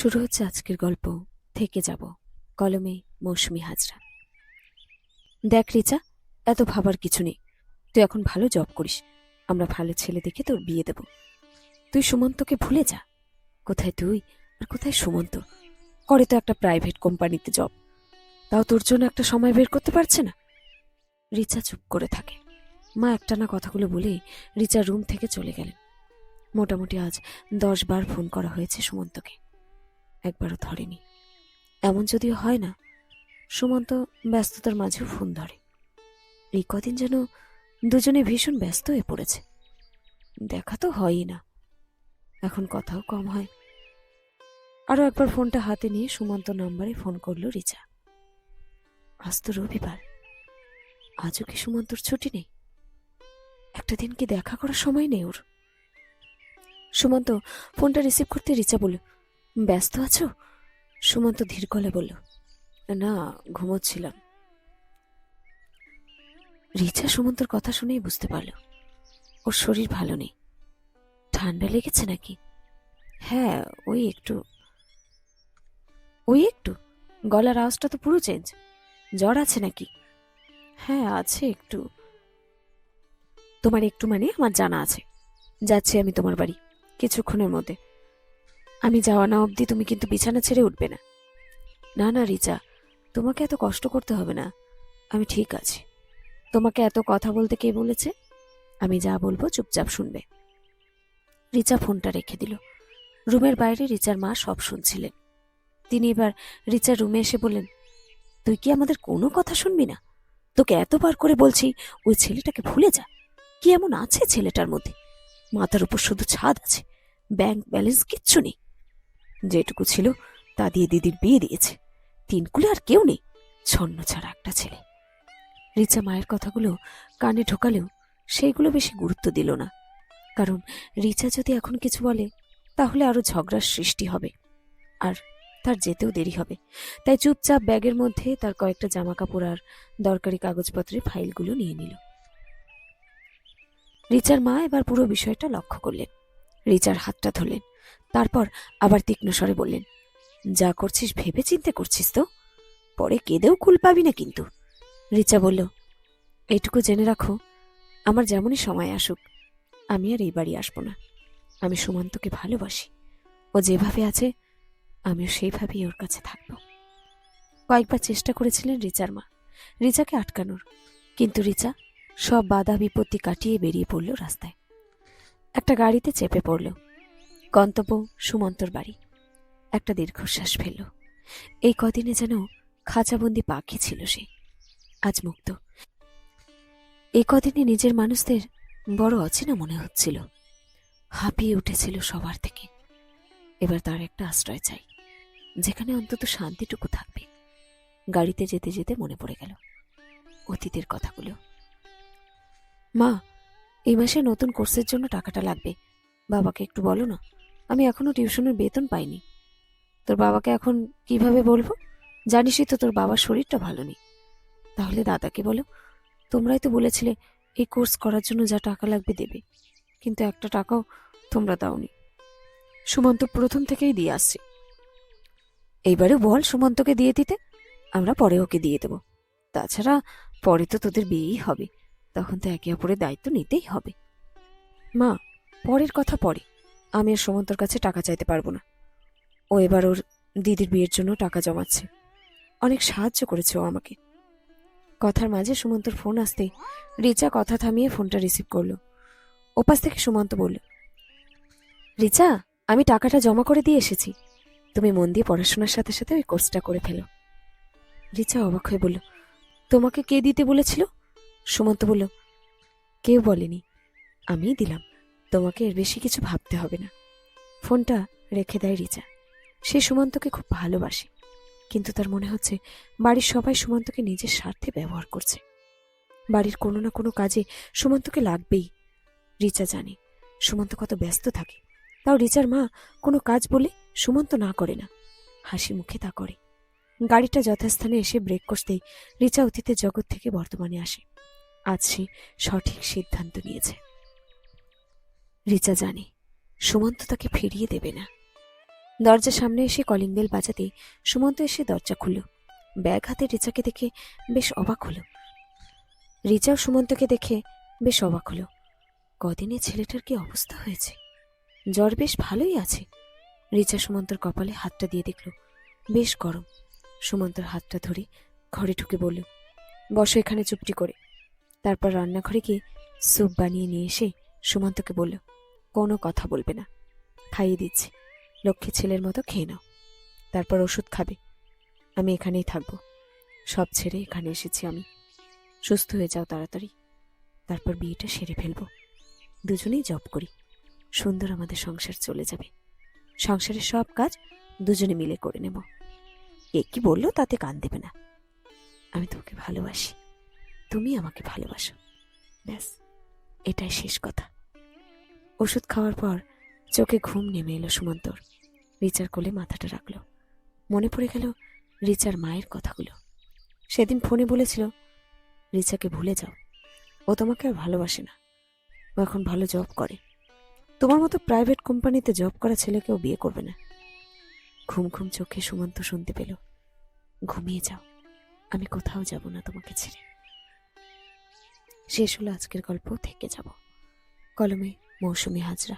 শুরু হচ্ছে আজকের গল্প থেকে যাব কলমে মৌসুমী হাজরা। দেখ রিচা, এত ভাবার কিছু নেই। তুই এখন ভালো জব করিস, আমরা ভালো ছেলে দেখে তোর বিয়ে দেব। তুই সুমন্তকে ভুলে যা। কোথায় তুই আর কোথায় সুমন্ত? করে তো একটা প্রাইভেট কোম্পানিতে জব, তাও তোর জন্য একটা সময় বের করতে পারছে না। রিচা চুপ করে থাকে। মা একটানা কথাগুলো বলে রিচা রুম থেকে চলে গেলেন। মোটামুটি আজ 10 বার ফোন করা হয়েছে সুমন্তকে, একবারও ধরেনি। এমন যদিও হয় না, সুমন্ত ব্যস্ততার মাঝেও ফোন ধরে। এই কদিন যেন দুজনে ভীষণ ব্যস্ত হয়ে পড়েছে। দেখা তো হয়ই না, এখন কথাও কম হয়। আরো একবার ফোনটা হাতে নিয়ে সুমন্ত নাম্বারে ফোন করলো রিচা। আজ তো রবিবার, আজও কি সুমন্তর ছুটি নেই? একটা দিন কি দেখা করার সময় নেই ওর? সুমন্ত ফোনটা রিসিভ করতে রিচা বলল, ব্যস্ত আছো? সুমন্ত ধীর গলায় বলল, না, ঘুমোচ্ছিলাম। রিচা সুমন্তর কথা শুনেই বুঝতে পারল ওর শরীর ভালো নেই। ঠান্ডা লেগেছে নাকি? হ্যাঁ, ওই একটু। গলার আওয়াজটা তো পুরো চেঞ্জ। জ্বর আছে নাকি? হ্যাঁ, আছে একটু। তোমার একটু মানে আমার জানা আছে। যাচ্ছি আমি তোমার বাড়ি কিছুক্ষণের মধ্যে। আমি যাওয়া না অবধি তুমি কিন্তু বিছানা ছেড়ে উঠবে না। না না রিচা, তোমাকে এত কষ্ট করতে হবে না, আমি ঠিক আছি। তোমাকে এত কথা বলতে কে বলেছে? আমি যা বলবো চুপচাপ শুনবে। রিচা ফোনটা রেখে দিল। রুমের বাইরে রিচার মা সব শুনছিলেন। তিনি এবার রিচার রুমে এসে বললেন, তুই কি আমাদের কোনো কথা শুনবি না? তোকে এতবার করে বলছি ওই ছেলেটাকে ভুলে যা। কি এমন আছে ছেলেটার মধ্যে? মাথার উপর শুধু ছাদ আছে, ব্যাংক ব্যালেন্স কিচ্ছু নেই। যেটুকু ছিল তা দিয়ে দিদির বিয়ে দিয়েছে। তিনকুলে আর কেউ নেই, ছন্ন ছাড়া একটা ছেলে। রিচা মায়ের কথাগুলো কানে ঢোকালেও সেইগুলো বেশি গুরুত্ব দিল না, কারণ রিচা যদি এখন কিছু বলে তাহলে আরো ঝগড়ার সৃষ্টি হবে, আর তার যেতেও দেরি হবে। তাই চুপচাপ ব্যাগের মধ্যে তার কয়েকটা জামা কাপড় আর দরকারি কাগজপত্রের ফাইলগুলো নিয়ে নিল। রিচার মা এবার পুরো বিষয়টা লক্ষ্য করলেন, রিচার হাতটা ধরলেন, তারপর আবার তীক্ষ্ণ স্বরে বললেন, যা করছিস ভেবে চিন্তে করছিস তো? পরে কেঁদেও কুল পাবি না কিন্তু। রিচা বলল, এইটুকু জেনে রাখো, আমার যেমনই সময় আসুক আমি আর এই বাড়ি আসবো না। আমি সুমন্তকে ভালোবাসি, ও যেভাবে আছে আমিও সেইভাবেই ওর কাছে থাকবো। কয়েকবার চেষ্টা করেছিলেন রিচার মা রিচাকে আটকানোর, কিন্তু রিচা সব বাধা বিপত্তি কাটিয়ে বেরিয়ে পড়ল রাস্তায়। একটা গাড়িতে চেপে পড়ল। গন্তব্য সুমন্তর বাড়ি। একটা দীর্ঘশ্বাস ফেলল। এই কদিনে যেন খাঁচাবন্দি পাখি ছিল সে, আজ মুক্ত। এই কদিনে নিজের মানুষদের বড় অচেনা মনে হচ্ছিল, হাঁপিয়ে উঠেছিল সবার থেকে। এবার তার একটা আশ্রয় চাই, যেখানে অন্তত শান্তিটুকু থাকবে। গাড়িতে যেতে যেতে মনে পড়ে গেল অতীতের কথাগুলো। মা, এই মাসে নতুন কোর্সের জন্য টাকাটা লাগবে, বাবাকে একটু বলো না। আমি এখনো টিউশনের বেতন পাইনি। তোর বাবাকে এখন কিভাবে বলবো? জানিসই তো তোর বাবার শরীরটা ভালো নেই। তাহলে দাদাকে বলো, তোমরাই তো বলেছিলে এই কোর্স করার জন্য যা টাকা লাগবে দেবে, কিন্তু একটা টাকাও তোমরা দাওনি। সুমন্ত প্রথম থেকেই দিয়ে আসছে। এইবারে বল সুমন্তকে দিয়ে দিতে, আমরা পরে ওকে দিয়ে দেব। তাছাড়া পরে তো তোদের বিয়েই হবে, তখন তো একে অপরের দায়িত্ব নিতেই হবে। মা, পরের কথা পরে, আমি আর সুমন্তর কাছে টাকা চাইতে পারবো না। ও এবার ওর দিদির বিয়ের জন্য টাকা জমাচ্ছে, অনেক সাহায্য করেছে ও আমাকে। কথার মাঝে সুমন্তর ফোন আসতেই রিচা কথা থামিয়ে ফোনটা রিসিভ করলো। ওপাশ থেকে সুমন্ত বলল, রিচা, আমি টাকাটা জমা করে দিয়ে এসেছি, তুমি মন দিয়ে পড়াশোনার সাথে সাথে ওই কোর্সটা করে ফেলো। রিচা অবাক হয়ে বলল, তোমাকে কে দিতে বলেছিল? সুমন্ত বলল, কেউ বলেনি, আমিই দিলাম। তোমাকে এর বেশি কিছু ভাবতে হবে না। ফোনটা রেখে দেয় রিচা। সে সুমন্তকে খুব ভালোবাসে, কিন্তু তার মনে হচ্ছে বাড়ির সবাই সুমন্তকে নিজের স্বার্থে ব্যবহার করছে। বাড়ির কোনো না কোনো কাজে সুমন্তকে লাগবেই। রিচা জানে সুমন্ত কত ব্যস্ত থাকে, তাও রিচার মা কোনো কাজ বলে সুমন্ত না করে না, হাসি মুখে তা করে। গাড়িটা যথাস্থানে এসে ব্রেক কষতেই রিচা অতীতের জগৎ থেকে বর্তমানে আসে। আজ সে সঠিক সিদ্ধান্ত নিয়েছে। রিচা জানে সুমন্ত তাকে ফিরিয়ে দেবে না। দরজার সামনে এসে কলিং বেল বাজাতেই সুমন্ত এসে দরজা খুলল। ব্যাগ হাতে রিচাকে দেখে বেশ অবাক হলো। রিচাও সুমন্তকে দেখে বেশ অবাক হলো। কদিনে ছেলেটার কি অবস্থা হয়েছে? জ্বর বেশ ভালোই আছে। রিচা সুমন্তর কপালে হাতটা দিয়ে দেখল বেশ গরম। সুমন্তর হাতটা ধরে ঘরে ঢুকে বলল, বসো এখানে চুপটি করে। তারপর রান্নাঘরে গিয়ে স্যুপ বানিয়ে নিয়ে এসে সুমন্তকে বলল, কোনো কথা বলবে না, খাইয়ে দিচ্ছি, লক্ষ্মী ছেলের মতো খেয়ে নাও, তারপর ওষুধ খাবে। আমি এখানেই থাকবো, সব ছেড়ে এখানে এসেছি আমি। সুস্থ হয়ে যাও তাড়াতাড়ি, তারপর বিয়েটা সেরে ফেলবো। দুজনেই জব করি, সুন্দর আমাদের সংসার চলে যাবে। সংসারের সব কাজ দুজনে মিলে করে নেব। কে কি বললো তাতে কান দেবে না। আমি তোকে ভালোবাসি, তুমি আমাকে ভালোবাসো, ব্যাস এটাই শেষ কথা। ওষুধ খাওয়ার পর চোখে ঘুম নেমে এলো সুমন্তর। রিচার কোলে মাথাটা রাখল। মনে পড়ে গেল রিচার মায়ের কথাগুলো। সেদিন ফোনে বলেছিল, রিচাকে ভুলে যাও, ও তোমাকে আর ভালোবাসে না, ও এখন ভালো জব করে। তোমার মতো প্রাইভেট কোম্পানিতে জব করা ছেলেকেও বিয়ে করবে না। ঘুম ঘুম চোখে সুমন্ত শুনতে পেল, ঘুমিয়ে যাও, আমি কোথাও যাব না তোমাকে ছেড়ে। শেষ হলো আজকের গল্প। থেকে যাব। কলমে মৌসুমী হাজরা।